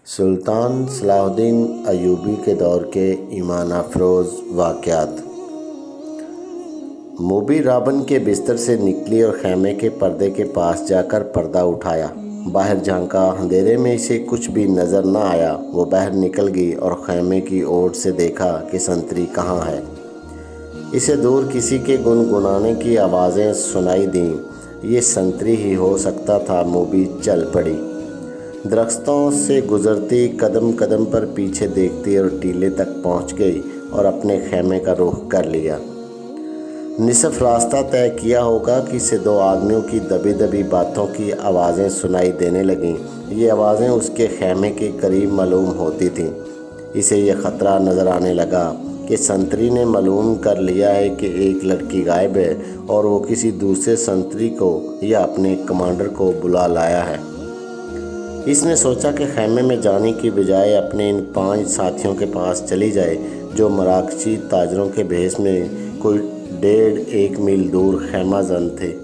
سلطان صلاح الدین ایوبی کے دور کے ایمان افروز واقعات۔ موبی رابن کے بستر سے نکلی اور خیمے کے پردے کے پاس جا کر پردہ اٹھایا۔ باہر جھانکا، اندھیرے میں اسے کچھ بھی نظر نہ آیا۔ وہ باہر نکل گئی اور خیمے کی اوٹ سے دیکھا کہ سنتری کہاں ہے۔ اسے دور کسی کے گنگنانے کی آوازیں سنائی دیں۔ یہ سنتری ہی ہو سکتا تھا۔ موبی چل پڑی، درختوں سے گزرتی، قدم قدم پر پیچھے دیکھتی اور ٹیلے تک پہنچ گئی اور اپنے خیمے کا رخ کر لیا۔ نصف راستہ طے کیا ہوگا کہ اسے دو آدمیوں کی دبی دبی باتوں کی آوازیں سنائی دینے لگیں۔ یہ آوازیں اس کے خیمے کے قریب معلوم ہوتی تھیں۔ اسے یہ خطرہ نظر آنے لگا کہ سنتری نے معلوم کر لیا ہے کہ ایک لڑکی غائب ہے اور وہ کسی دوسرے سنتری کو یا اپنے کمانڈر کو بلا لایا ہے۔ اس نے سوچا کہ خیمے میں جانے کی بجائے اپنے ان 5 ساتھیوں کے پاس چلی جائے جو مراکشی تاجروں کے بھیس میں کوئی 1.5 میل دور خیمہ زن تھے۔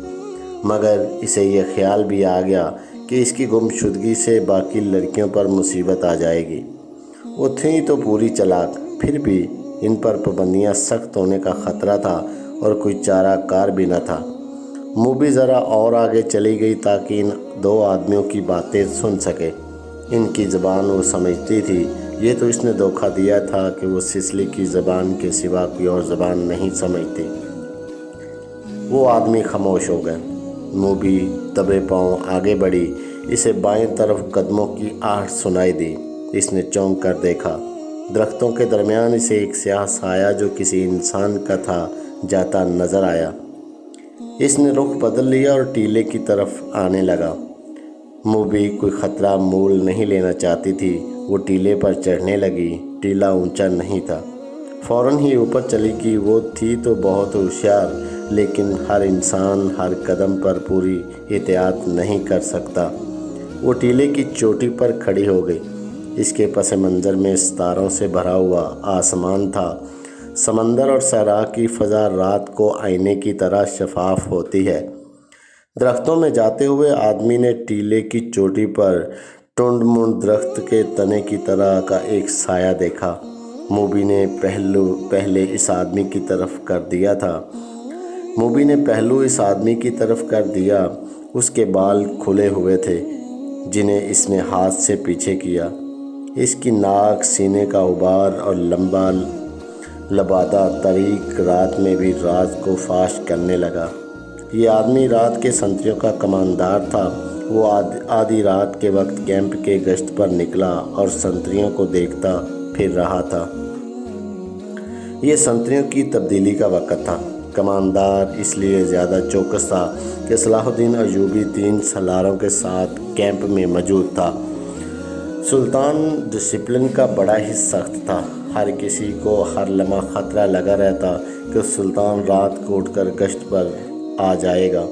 مگر اسے یہ خیال بھی آ گیا کہ اس کی گمشدگی سے باقی لڑکیوں پر مصیبت آ جائے گی۔ وہ تھیں تو پوری چالاک، پھر بھی ان پر پابندیاں سخت ہونے کا خطرہ تھا اور کوئی چارہ کار بھی نہ تھا۔ موبی ذرا اور آگے چلی گئی تاکہ ان 2 آدمیوں کی باتیں سن سکے۔ ان کی زبان وہ سمجھتی تھی۔ یہ تو اس نے دھوکہ دیا تھا کہ وہ سسلی کی زبان کے سوا کوئی اور زبان نہیں سمجھتی۔ وہ آدمی خاموش ہو گئے۔ موبی دبے پاؤں آگے بڑھی۔ اسے بائیں طرف قدموں کی آہٹ سنائی دی۔ اس نے چونک کر دیکھا۔ درختوں کے درمیان اسے ایک سیاہ سایہ جو کسی انسان کا تھا جاتا نظر آیا۔ اس نے رخ بدل لیا اور ٹیلے کی طرف آنے لگا۔ موبی کوئی خطرہ مول نہیں لینا چاہتی تھی۔ وہ ٹیلے پر چڑھنے لگی۔ ٹیلا اونچا نہیں تھا، فوراً ہی اوپر چلی گئی۔ وہ تھی تو بہت ہوشیار، لیکن ہر انسان ہر قدم پر پوری احتیاط نہیں کر سکتا۔ وہ ٹیلے کی چوٹی پر کھڑی ہو گئی۔ اس کے پس منظر میں ستاروں سے بھرا ہوا آسمان تھا۔ سمندر اور صحرا کی فضا رات کو آئینے کی طرح شفاف ہوتی ہے۔ درختوں میں جاتے ہوئے آدمی نے ٹیلے کی چوٹی پر ٹنڈ منڈ درخت کے تنے کی طرح کا ایک سایہ دیکھا۔ موبی نے پہلے اس آدمی کی طرف کر دیا۔ اس کے بال کھلے ہوئے تھے جنہیں اس نے ہاتھ سے پیچھے کیا۔ اس کی ناک، سینے کا غبار اور لمبا لبادہ طریق رات میں بھی راز کو فاش کرنے لگا۔ یہ آدمی رات کے سنتریوں کا کماندار تھا۔ وہ آدھی رات کے وقت کیمپ کے گشت پر نکلا اور سنتریوں کو دیکھتا پھر رہا تھا۔ یہ سنتریوں کی تبدیلی کا وقت تھا۔ کماندار اس لیے زیادہ چوکس تھا کہ صلاح الدین ایوبی 3 سالاروں کے ساتھ کیمپ میں موجود تھا۔ سلطان ڈسپلن کا بڑا ہی سخت تھا۔ ہر کسی کو ہر لمحہ خطرہ لگا رہتا کہ سلطان رات کو اٹھ کر گشت پر آ جائے گا۔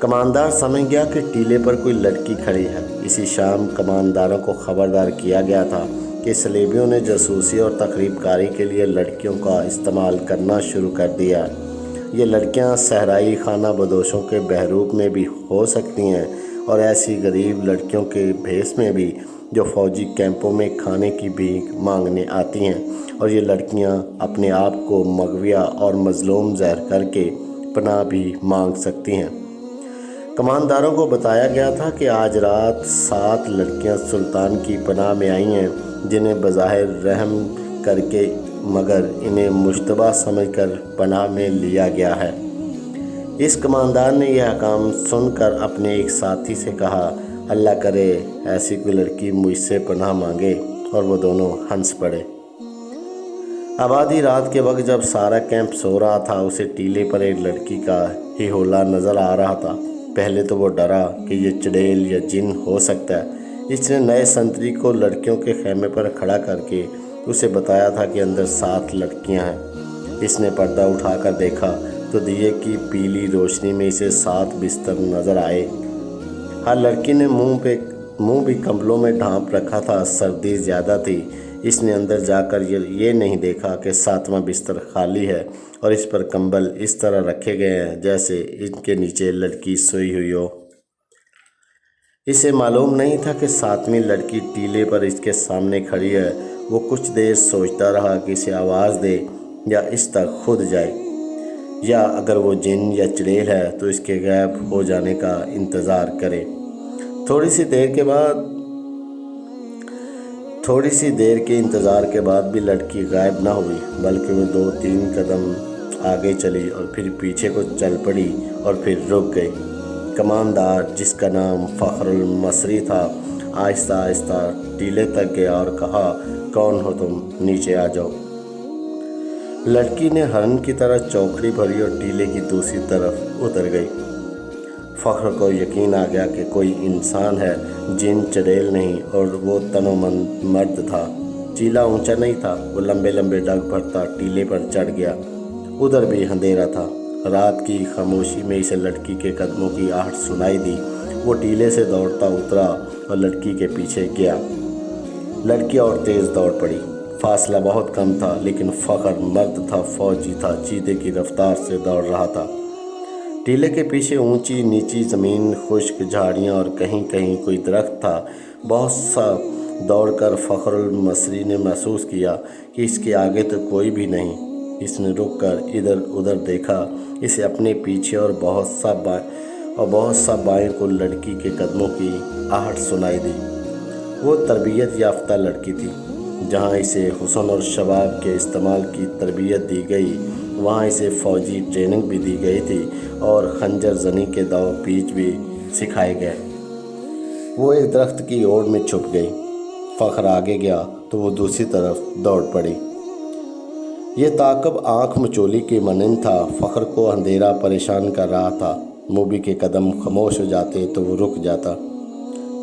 کماندار سمجھ گیا کہ ٹیلے پر کوئی لڑکی کھڑی ہے۔ اسی شام کمانداروں کو خبردار کیا گیا تھا کہ صلیبیوں نے جاسوسی اور تخریب کاری کے لیے لڑکیوں کا استعمال کرنا شروع کر دیا ہے۔ یہ لڑکیاں صحرائی خانہ بدوشوں کے بحروب میں بھی ہو سکتی ہیں اور ایسی غریب لڑکیوں کے بھیس میں بھی جو فوجی کیمپوں میں کھانے کی بھیک مانگنے آتی ہیں، اور یہ لڑکیاں اپنے آپ کو مغویہ اور مظلوم ظاہر کر کے پناہ بھی مانگ سکتی ہیں۔ کمانداروں کو بتایا گیا تھا کہ آج رات 7 لڑکیاں سلطان کی پناہ میں آئی ہیں، جنہیں بظاہر رحم کر کے مگر انہیں مشتبہ سمجھ کر پناہ میں لیا گیا ہے۔ اس کماندار نے یہ حکم سن کر اپنے ایک ساتھی سے کہا، اللہ کرے ایسی کوئی لڑکی مجھ سے پناہ مانگے، اور وہ دونوں ہنس پڑے۔ اب آدھی رات کے وقت جب سارا کیمپ سو رہا تھا، اسے ٹیلے پر ایک لڑکی کا ہی ہولا نظر آ رہا تھا۔ پہلے تو وہ ڈرا کہ یہ چڑیل یا جن ہو سکتا ہے۔ اس نے نئے سنتری کو لڑکیوں کے خیمے پر کھڑا کر کے اسے بتایا تھا کہ اندر 7 لڑکیاں ہیں۔ اس نے پردہ اٹھا کر دیکھا تو دیے کی پیلی روشنی میں اسے 7 بستر نظر آئے۔ ہر لڑکی نے منہ بھی کمبلوں میں ڈھانپ رکھا تھا۔ سردی زیادہ تھی۔ اس نے اندر جا کر یہ نہیں دیکھا کہ 7واں بستر خالی ہے اور اس پر کمبل اس طرح رکھے گئے ہیں جیسے ان کے نیچے لڑکی سوئی ہوئی ہو۔ اسے معلوم نہیں تھا کہ ساتویں لڑکی ٹیلے پر اس کے سامنے کھڑی ہے۔ وہ کچھ دیر سوچتا رہا کہ اسے آواز دے یا اس تک خود جائے، یا اگر وہ جن یا چڑیل ہے تو اس کے غائب ہو جانے کا انتظار کرے۔ تھوڑی سی دیر کے انتظار کے بعد بھی لڑکی غائب نہ ہوئی، بلکہ وہ 2-3 قدم آگے چلی اور پھر پیچھے کو چل پڑی اور پھر رک گئی۔ کماندار، جس کا نام فخر المصری تھا، آہستہ آہستہ ٹیلے تک گیا اور کہا، کون ہو تم؟ نیچے آ جاؤ۔ لڑکی نے ہرن کی طرح چوکھڑی بھری اور ٹیلے کی دوسری طرف اتر گئی۔ فخر کو یقین آ گیا کہ کوئی انسان ہے، جن چڑیل نہیں، اور وہ تن و من مرد تھا۔ چیلا اونچا نہیں تھا۔ وہ لمبے لمبے ڈگ بھرتا ٹیلے پر چڑھ گیا۔ ادھر بھی اندھیرا تھا۔ رات کی خاموشی میں اسے لڑکی کے قدموں کی آہٹ سنائی دی۔ وہ ٹیلے سے دوڑتا اترا اور لڑکی کے پیچھے گیا۔ لڑکی اور تیز دوڑ پڑی۔ فاصلہ بہت کم تھا، لیکن فخر مرد تھا، فوجی تھا، چیتے کی رفتار سے دوڑ رہا تھا۔ ٹیلے کے پیچھے اونچی نیچی زمین، خشک جھاڑیاں اور کہیں کہیں کوئی درخت تھا۔ بہت سا دوڑ کر فخر المصری نے محسوس کیا کہ اس کے آگے تو کوئی بھی نہیں۔ اس نے رک کر ادھر ادھر دیکھا۔ اسے اپنے پیچھے اور بہت سا بائیں کو لڑکی کے قدموں کی آہٹ سنائی دی۔ وہ تربیت یافتہ لڑکی تھی۔ جہاں اسے حسن اور شباب کے استعمال کی تربیت دی گئی، وہاں اسے فوجی ٹریننگ بھی دی گئی تھی اور خنجر زنی کے داؤ پیچ بھی سکھائے گئے۔ وہ ایک درخت کی اوڑ میں چھپ گئی۔ فخر آگے گیا تو وہ دوسری طرف دوڑ پڑی۔ یہ تعاقب آنکھ مچولی کی مانند تھا۔ فخر کو اندھیرا پریشان کر رہا تھا۔ موبی کے قدم خاموش ہو جاتے تو وہ رک جاتا،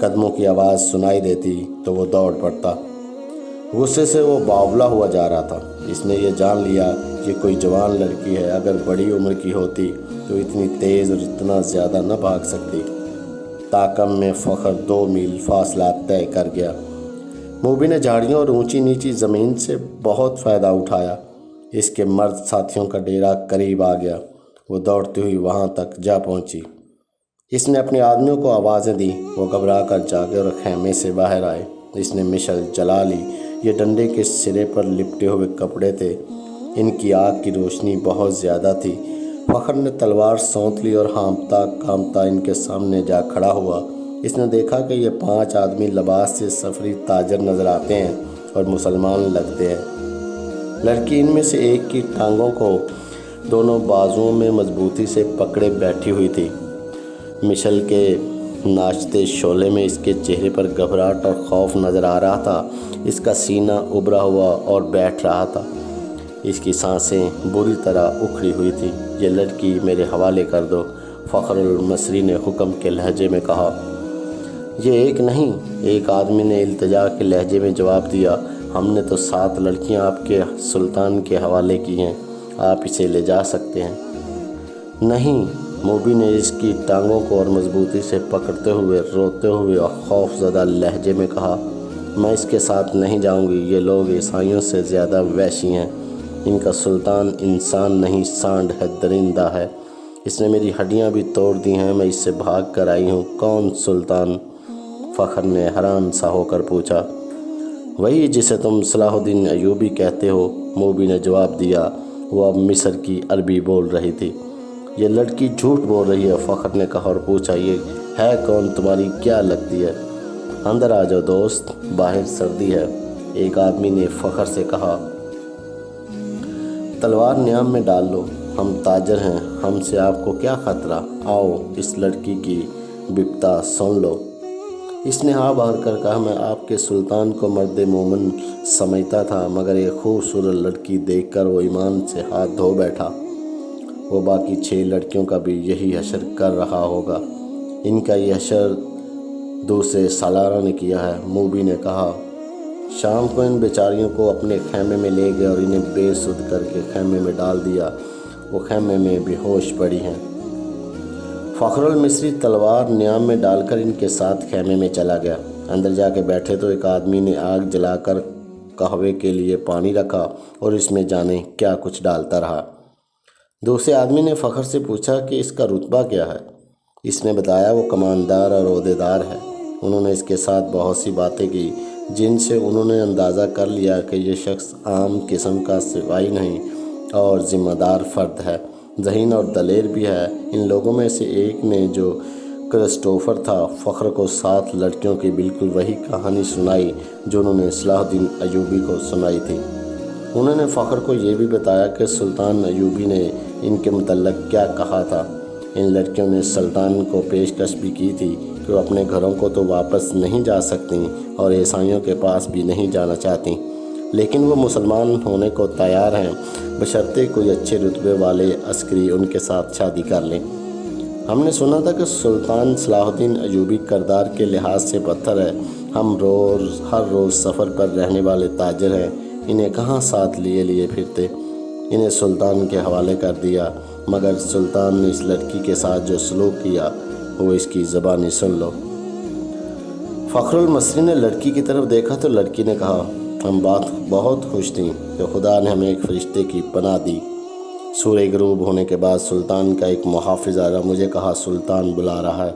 قدموں کی آواز سنائی دیتی تو وہ دوڑ پڑتا۔ غصے سے وہ باولا ہوا جا رہا تھا۔ اس نے یہ جان لیا کہ کوئی جوان لڑکی ہے، اگر بڑی عمر کی ہوتی تو اتنی تیز اور اتنا زیادہ نہ بھاگ سکتی۔ تاکم میں فخر 2 میل فاصلہ طے کر گیا۔ موبی نے جھاڑیوں اور اونچی نیچی زمین سے بہت فائدہ اٹھایا۔ اس کے مرد ساتھیوں کا ڈیرا قریب آ گیا۔ وہ دوڑتی ہوئی وہاں تک جا پہنچی۔ اس نے اپنے آدمیوں کو آوازیں دی۔ وہ گھبرا کر جاگے اور خیمے سے باہر آئے۔ اس نے مشعل جلا لی۔ یہ ڈنڈے کے سرے پر لپٹے ہوئے کپڑے تھے۔ ان کی آگ کی روشنی بہت زیادہ تھی۔ فخر نے تلوار سونت لی اور ہانپتا کانپتا ان کے سامنے جا کھڑا ہوا۔ اس نے دیکھا کہ یہ 5 آدمی لباس سے سفری تاجر نظر آتے ہیں اور مسلمان لگتے ہیں۔ لڑکی ان میں سے ایک کی ٹانگوں کو دونوں بازوؤں میں مضبوطی سے پکڑے بیٹھی ہوئی تھی۔ مشعل کے ناچتے شعلے میں اس کے چہرے پر گھبراہٹ اور خوف نظر آ رہا تھا۔ اس کا سینہ ابھرا ہوا اور بیٹھ رہا تھا۔ اس کی سانسیں بری طرح اکھڑی ہوئی تھی۔ یہ لڑکی میرے حوالے کر دو، فخر المصری نے حکم کے لہجے میں کہا۔ یہ ایک نہیں، ایک آدمی نے التجا کے لہجے میں جواب دیا۔ ہم نے تو 7 لڑکیاں آپ کے سلطان کے حوالے کی ہیں، آپ اسے لے جا سکتے ہیں۔ نہیں، موبی نے اس کی ٹانگوں کو اور مضبوطی سے پکڑتے ہوئے روتے ہوئے اور خوف زدہ لہجے میں کہا، میں اس کے ساتھ نہیں جاؤں گی۔ یہ لوگ عیسائیوں سے زیادہ وحشی ہیں۔ ان کا سلطان انسان نہیں، سانڈ ہے، درندہ ہے۔ اس نے میری ہڈیاں بھی توڑ دی ہیں۔ میں اس سے بھاگ کر آئی ہوں۔ کون سلطان؟ فخر نے حیران سا ہو کر پوچھا۔ وہی جسے تم صلاح الدین ایوبی کہتے ہو، موبی نے جواب دیا۔ وہ اب مصر کی عربی بول رہی تھی۔ یہ لڑکی جھوٹ بول رہی ہے، فخر نے کہا اور پوچھا، یہ ہے کون؟ تمہاری کیا لگتی ہے؟ اندر آ جاؤ دوست، باہر سردی ہے، ایک آدمی نے فخر سے کہا۔ تلوار نیام میں ڈال لو، ہم تاجر ہیں، ہم سے آپ کو کیا خطرہ؟ آؤ اس لڑکی کی بپتا سن لو۔ اس نے ہاں بھر کر کہا، میں آپ کے سلطان کو مرد مومن سمجھتا تھا، مگر ایک خوبصورت لڑکی دیکھ کر وہ ایمان سے ہاتھ دھو بیٹھا۔ وہ باقی 6 لڑکیوں کا بھی یہی حشر کر رہا ہوگا۔ ان کا یہ حشر دوسرے سالاروں نے کیا ہے، موبی نے کہا۔ شام کو ان بیچاریوں کو اپنے خیمے میں لے گئے اور انہیں بے سدھ کر کے خیمے میں ڈال دیا۔ وہ خیمے میں بے ہوش پڑی ہیں۔ فخر المصری تلوار نیام میں ڈال کر ان کے ساتھ خیمے میں چلا گیا۔ اندر جا کے بیٹھے تو ایک آدمی نے آگ جلا کر قہوے کے لیے پانی رکھا اور اس میں جانے کیا کچھ ڈالتا رہا۔ دوسرے آدمی نے فخر سے پوچھا کہ اس کا رتبہ کیا ہے؟ اس نے بتایا وہ کماندار اور عہدیدار ہے۔ انہوں نے اس کے ساتھ بہت سی باتیں کی جن سے انہوں نے اندازہ کر لیا کہ یہ شخص عام قسم کا سپاہی نہیں اور ذمہ دار فرد ہے، ذہین اور دلیر بھی ہے۔ ان لوگوں میں سے ایک نے، جو کرسٹوفر تھا، فخر کو 7 لڑکیوں کی بالکل وہی کہانی سنائی جو انہوں نے صلاح الدین ایوبی کو سنائی تھی۔ انہوں نے فخر کو یہ بھی بتایا کہ سلطان ایوبی نے ان کے متعلق کیا کہا تھا۔ ان لڑکیوں نے سلطان کو پیشکش بھی کی تھی کہ وہ اپنے گھروں کو تو واپس نہیں جا سکتیں اور عیسائیوں کے پاس بھی نہیں جانا چاہتیں، لیکن وہ مسلمان ہونے کو تیار ہیں بشرطے کوئی اچھے رتبے والے عسکری ان کے ساتھ شادی کر لیں۔ ہم نے سنا تھا کہ سلطان صلاح الدین ایوبی کردار کے لحاظ سے پتھر ہے۔ ہم ہر روز سفر پر رہنے والے تاجر ہیں، انہیں کہاں ساتھ لیے پھرتے۔ انہیں سلطان کے حوالے کر دیا، مگر سلطان نے اس لڑکی کے ساتھ جو سلوک کیا وہ اس کی زبانی سن لو۔ فخر المصری نے لڑکی کی طرف دیکھا تو لڑکی نے کہا، ہم بہت خوش تھیں کہ خدا نے ہمیں ایک فرشتے کی پناہ دی۔ سورج غروب ہونے کے بعد سلطان کا ایک محافظ آیا، مجھے کہا سلطان بلا رہا ہے۔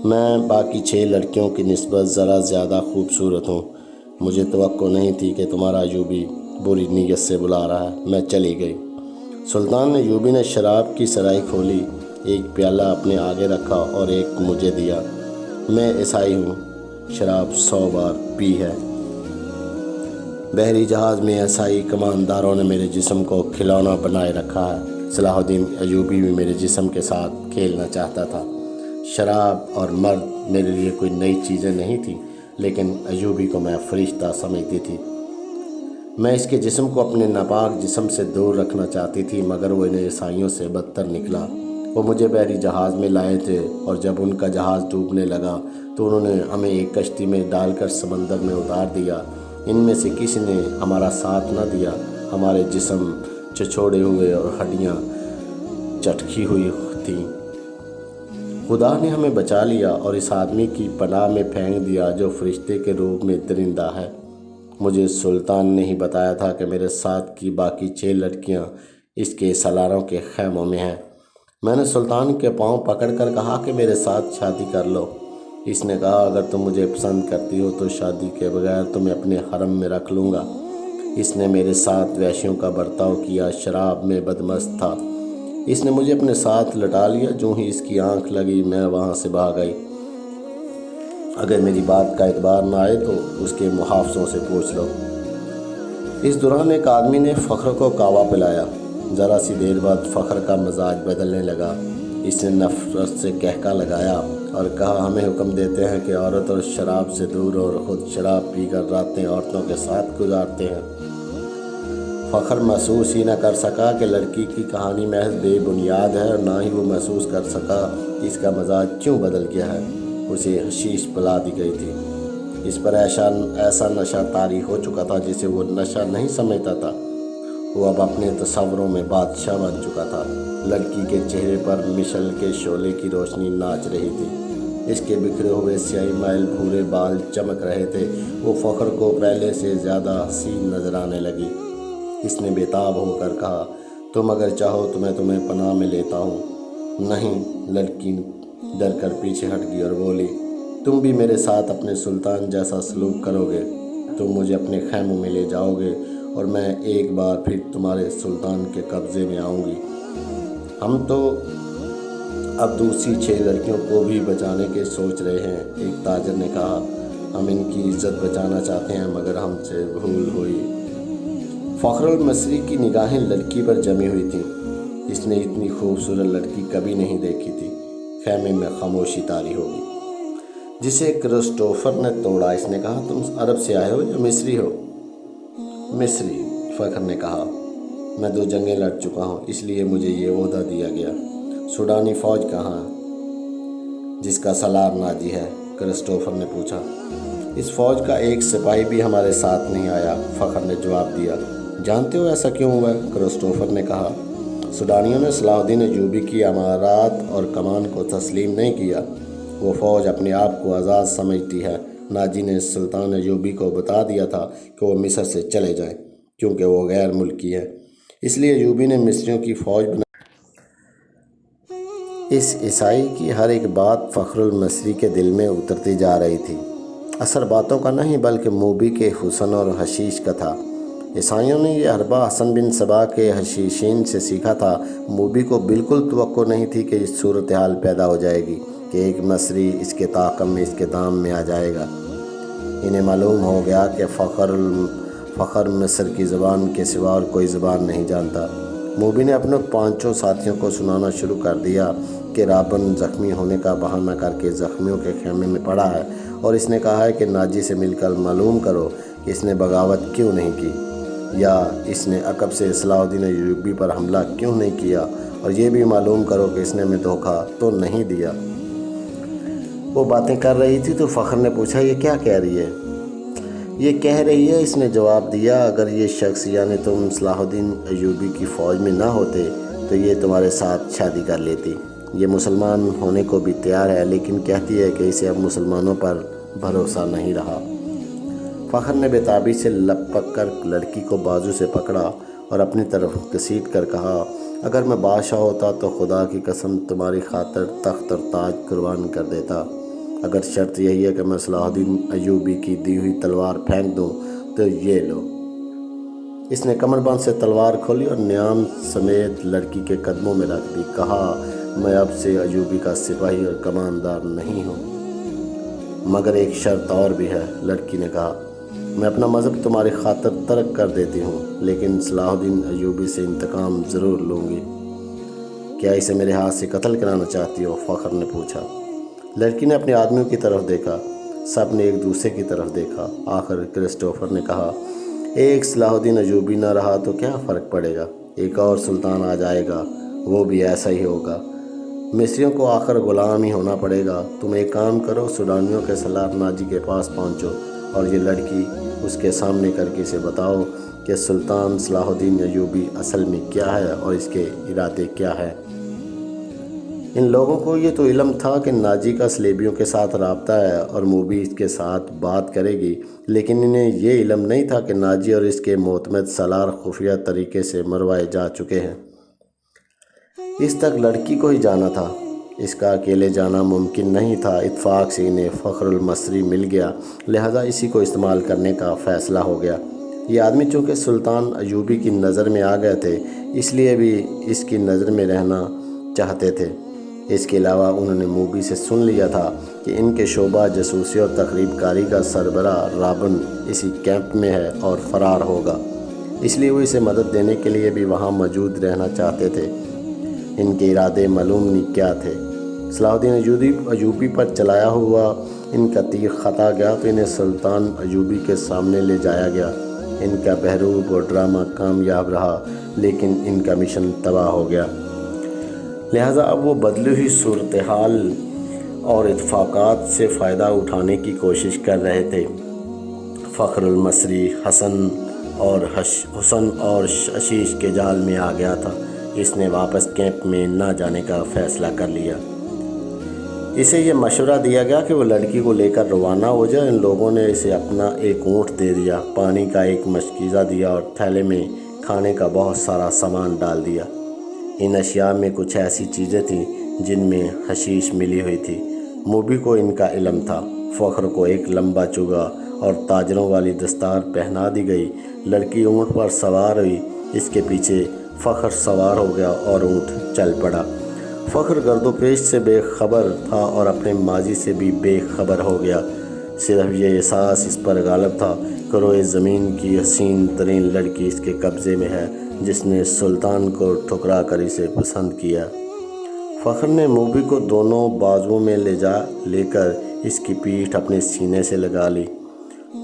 میں باقی 6 لڑکیوں کی نسبت ذرا زیادہ خوبصورت ہوں، مجھے توقع نہیں تھی کہ تمہارا ایوبی بری نیت سے بلا رہا ہے۔ میں چلی گئی۔ سلطان ایوبی نے شراب کی سرائی کھولی، ایک پیالہ اپنے آگے رکھا اور ایک مجھے دیا۔ میں عیسائی ہوں، شراب 100 بار پی ہے۔ بحری جہاز میں عیسائی کمانداروں نے میرے جسم کو کھلونا بنائے رکھا ہے۔ صلاح الدین ایوبی بھی میرے جسم کے ساتھ کھیلنا چاہتا تھا۔ شراب اور مرد میرے لیے کوئی نئی چیزیں نہیں تھیں، لیکن ایوبی کو میں فرشتہ سمجھتی تھی۔ میں اس کے جسم کو اپنے ناپاک جسم سے دور رکھنا چاہتی تھی، مگر وہ ان عیسائیوں سے بدتر نکلا۔ وہ مجھے بحری جہاز میں لائے تھے اور جب ان کا جہاز ڈوبنے لگا تو انہوں نے ہمیں ایک کشتی میں ڈال کر سمندر میں اتار دیا۔ ان میں سے کسی نے ہمارا ساتھ نہ دیا، ہمارے جسم چھچوڑے ہوئے اور ہڈیاں چٹکی ہوئی تھیں۔ خدا نے ہمیں بچا لیا اور اس آدمی کی پناہ میں پھینک دیا جو فرشتے کے روپ میں درندہ ہے۔ مجھے سلطان نے ہی بتایا تھا کہ میرے ساتھ کی باقی 6 لڑکیاں اس کے سالاروں کے خیموں میں ہیں۔ میں نے سلطان کے پاؤں پکڑ کر کہا کہ میرے ساتھ شادی کر لو۔ اس نے کہا، اگر تم مجھے پسند کرتی ہو تو شادی کے بغیر تمہیں اپنے حرم میں رکھ لوں گا۔ اس نے میرے ساتھ وحشیوں کا برتاؤ کیا، شراب میں بدمست تھا۔ اس نے مجھے اپنے ساتھ لٹا لیا، جو ہی اس کی آنکھ لگی میں وہاں سے بھاگ گئی۔ اگر میری بات کا اعتبار نہ آئے تو اس کے محافظوں سے پوچھ لو۔ اس دوران ایک آدمی نے فخر کو کعوہ پلایا۔ ذرا سی دیر بعد فخر کا مزاج بدلنے لگا۔ اس نے نفرت سے قہقہ لگایا اور کہا، ہمیں حکم دیتے ہیں کہ عورت اور شراب سے دور اور خود شراب پی کر راتیں عورتوں کے ساتھ گزارتے ہیں۔ فخر محسوس ہی نہ کر سکا کہ لڑکی کی کہانی محض بے بنیاد ہے، اور نہ ہی وہ محسوس کر سکا کہ اس کا مزاج کیوں بدل گیا ہے۔ اسے حشیش پلا دی گئی تھی۔ اس پر ایسا نشہ طاری ہو چکا تھا جسے وہ نشہ نہیں سمجھتا تھا۔ وہ اب اپنے تصوروں میں بادشاہ بن چکا تھا۔ لڑکی کے چہرے پر مشعل کے شعلے کی روشنی ناچ رہی تھی۔ اس کے بکھرے ہوئے سیاہی میل بھورے بال چمک رہے تھے۔ وہ فخر کو پہلے سے زیادہ حسین نظر آنے لگی۔ اس نے بےتاب ہو کر کہا، تم اگر چاہو تو میں تمہیں پناہ میں لیتا ہوں۔ نہیں، لڑکی ڈر کر پیچھے ہٹ گئی اور بولی، تم بھی میرے ساتھ اپنے سلطان جیسا سلوک کرو گے۔ تم مجھے اپنے خیموں میں لے جاؤ گے اور میں ایک بار پھر تمہارے سلطان کے قبضے میں آؤں گی۔ ہم تو اب دوسری 6 لڑکیوں کو بھی بچانے کے سوچ رہے ہیں۔ ایک تاجر نے کہا، ہم ان کی عزت بچانا چاہتے ہیں مگر ہم سے بھول ہوئی۔ فخر المصری کی نگاہیں لڑکی پر جمی ہوئی تھیں۔ اس نے اتنی خوبصورت لڑکی کبھی نہیں دیکھی تھی۔ خیمے میں خاموشی طاری ہوگی جسے کرسٹوفر نے توڑا۔ اس نے کہا، تم عرب سے آئے ہو یا مصری ہو؟ مصری، فخر نے کہا، میں 2 جنگیں لڑ چکا ہوں، اس لیے مجھے یہ عہدہ دیا گیا۔ سوڈانی فوج کہاں جس کا سالار ناجی ہے؟ کرسٹوفر نے پوچھا۔ اس فوج کا ایک سپاہی بھی ہمارے ساتھ نہیں آیا، فخر نے جواب دیا۔ جانتے ہو ایسا کیوں ہوا؟ کرسٹوفر نے کہا، سوڈانیوں نے صلاح الدین ایوبی کی امارات اور کمان کو تسلیم نہیں کیا۔ وہ فوج اپنے آپ کو آزاد سمجھتی ہے۔ ناجی نے سلطان ایوبی کو بتا دیا تھا کہ وہ مصر سے چلے جائیں کیونکہ وہ غیر ملکی ہے۔ اس لیے ایوبی نے مصریوں کی فوج بنائی۔ اس عیسائی کی ہر ایک بات فخر المصری کے دل میں اترتی جا رہی تھی۔ اثر باتوں کا نہیں بلکہ موبی کے حسن اور حشیش کا تھا۔ عیسائیوں نے یہ حربہ حسن بن صبا کے حشیشین سے سیکھا تھا۔ موبی کو بالکل توقع نہیں تھی کہ اس صورتحال پیدا ہو جائے گی کہ ایک مصری اس کے طاقم میں اس کے دام میں آ جائے گا۔ انہیں معلوم ہو گیا کہ فخر مصر کی زبان کے سوا اور کوئی زبان نہیں جانتا۔ موبی نے اپنے 5 ساتھیوں کو سنانا شروع کر دیا کہ رابن زخمی ہونے کا بہانہ کر کے زخمیوں کے خیمے میں پڑا ہے، اور اس نے کہا ہے کہ ناجی سے مل کر معلوم کرو کہ اس نے بغاوت کیوں نہیں کی، یا اس نے عقب سے صلاح الدین ایوبی پر حملہ کیوں نہیں کیا، اور یہ بھی معلوم کرو کہ اس نے ہمیں دھوکہ تو نہیں دیا۔ وہ باتیں کر رہی تھی تو فخر نے پوچھا، یہ کیا کہہ رہی ہے؟ یہ کہہ رہی ہے، اس نے جواب دیا، اگر یہ شخص یعنی تم صلاح الدین ایوبی کی فوج میں نہ ہوتے تو یہ تمہارے ساتھ شادی کر لیتی۔ یہ مسلمان ہونے کو بھی تیار ہے، لیکن کہتی ہے کہ اسے اب مسلمانوں پر بھروسہ نہیں رہا۔ فخر نے بےتابی سے لپک کر لڑکی کو بازو سے پکڑا اور اپنی طرف گھسیٹ کر کہا، اگر میں بادشاہ ہوتا تو خدا کی قسم تمہاری خاطر تخت اور تاج قربان کر دیتا۔ اگر شرط یہی ہے کہ میں صلاح الدین ایوبی کی دی ہوئی تلوار پھینک دوں تو یہ لو۔ اس نے کمر بند سے تلوار کھولی اور نیام سمیت لڑکی کے قدموں میں رکھ دی۔ کہا، میں اب سے ایوبی کا سپاہی اور کماندار نہیں ہوں، مگر ایک شرط اور بھی ہے۔ لڑکی نے کہا، میں اپنا مذہب تمہاری خاطر ترک کر دیتی ہوں، لیکن صلاح الدین ایوبی سے انتقام ضرور لوں گی۔ کیا اسے میرے ہاتھ سے قتل کرانا چاہتی ہو؟ فخر نے پوچھا۔ لڑکی نے اپنے آدمیوں کی طرف دیکھا، سب نے ایک دوسرے کی طرف دیکھا۔ آخر کرسٹوفر نے کہا، ایک صلاح الدین ایوبی نہ رہا تو کیا فرق پڑے گا؟ ایک اور سلطان آ جائے گا، وہ بھی ایسا ہی ہوگا۔ مصریوں کو آخر غلام ہی ہونا پڑے گا۔ تم ایک کام کرو، سوڈانیوں کے سالار ناجی کے پاس پہنچو اور یہ لڑکی اس کے سامنے کر کے اسے بتاؤ کہ سلطان صلاح الدین ایوبی اصل میں کیا ہے اور اس کے ارادے کیا ہے۔ ان لوگوں کو یہ تو علم تھا کہ ناجی کا صلیبیوں کے ساتھ رابطہ ہے اور موبی اس کے ساتھ بات کرے گی، لیکن انہیں یہ علم نہیں تھا کہ ناجی اور اس کے معتمد سالار خفیہ طریقے سے مروائے جا چکے ہیں۔ اس تک لڑکی کو ہی جانا تھا، اس کا اکیلے جانا ممکن نہیں تھا۔ اتفاق سے انہیں فخر المصری مل گیا، لہٰذا اسی کو استعمال کرنے کا فیصلہ ہو گیا۔ یہ آدمی چونکہ سلطان ایوبی کی نظر میں آ گئے تھے، اس لیے بھی اس کی نظر میں رہنا چاہتے تھے۔ اس کے علاوہ انہوں نے موبی سے سن لیا تھا کہ ان کے شعبہ جاسوسی اور تخریب کاری کا سربراہ رابن اسی کیمپ میں ہے اور فرار ہوگا، اس لیے وہ اسے مدد دینے کے لیے بھی وہاں موجود رہنا چاہتے تھے۔ ان کے ارادے معلوم نہیں کیا تھے۔ صلاح الدین ایوبی پر چلایا ہوا ان کا تیر خطا گیا تو انہیں سلطان ایوبی کے سامنے لے جایا گیا۔ ان کا بہروب اور ڈرامہ کامیاب رہا، لیکن ان کا مشن تباہ ہو گیا۔ لہٰذا اب وہ بدلی ہوئی صورتحال اور اتفاقات سے فائدہ اٹھانے کی کوشش کر رہے تھے۔ فخر المصری حسن اور حشیش کے جال میں آ گیا تھا۔ اس نے واپس کیمپ میں نہ جانے کا فیصلہ کر لیا۔ اسے یہ مشورہ دیا گیا کہ وہ لڑکی کو لے کر روانہ ہو جائے۔ ان لوگوں نے اسے اپنا ایک اونٹ دے دیا، پانی کا ایک مشکیزہ دیا اور تھیلے میں کھانے کا بہت سارا سامان ڈال دیا۔ ان اشیاء میں کچھ ایسی چیزیں تھیں جن میں حشیش ملی ہوئی تھی۔ موبی کو ان کا علم تھا۔ فخر کو ایک لمبا چوگا اور تاجروں والی دستار پہنا دی گئی۔ لڑکی اونٹ پر سوار ہوئی، اس کے پیچھے فخر سوار ہو گیا اور اونٹ چل پڑا۔ فخر گرد و پیش سے بے خبر تھا اور اپنے ماضی سے بھی بے خبر ہو گیا۔ صرف یہ احساس اس پر غالب تھا کہ روئے زمین کی حسین ترین لڑکی اس کے قبضے میں ہے، جس نے سلطان کو ٹھکرا کر اسے پسند کیا۔ فخر نے موبی کو دونوں بازوؤں میں لے کر اس کی پیٹھ اپنے سینے سے لگا لی۔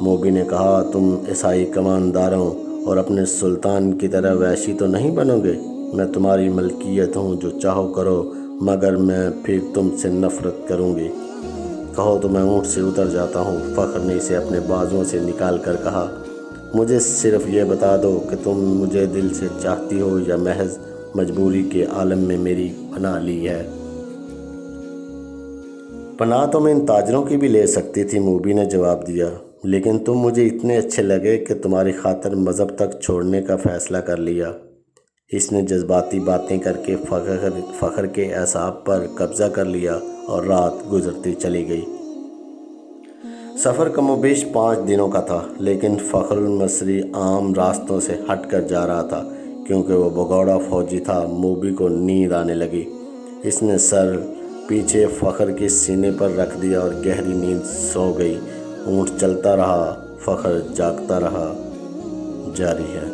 موبی نے کہا، تم عیسائی کمانداروں اور اپنے سلطان کی طرح وحشی تو نہیں بنو گے؟ میں تمہاری ملکیت ہوں، جو چاہو کرو، مگر میں پھر تم سے نفرت کروں گی۔ کہو تو میں اونٹ سے اتر جاتا ہوں۔ فخر نے اسے اپنے بازوؤں سے نکال کر کہا، مجھے صرف یہ بتا دو کہ تم مجھے دل سے چاہتی ہو یا محض مجبوری کے عالم میں میری پناہ لی ہے۔ پناہ تو میں ان تاجروں کی بھی لے سکتی تھی، موبی نے جواب دیا، لیکن تم مجھے اتنے اچھے لگے کہ تمہاری خاطر مذہب تک چھوڑنے کا فیصلہ کر لیا۔ اس نے جذباتی باتیں کر کے فخر کے اعصاب پر قبضہ کر لیا اور رات گزرتی چلی گئی۔ سفر کم و بیش 5 دنوں کا تھا، لیکن فخر المصری عام راستوں سے ہٹ کر جا رہا تھا کیونکہ وہ بگوڑا فوجی تھا۔ موبی کو نیند آنے لگی۔ اس نے سر پیچھے فخر کے سینے پر رکھ دیا اور گہری نیند سو گئی۔ اونٹ چلتا رہا، فخر جاگتا رہا۔ جاری ہے۔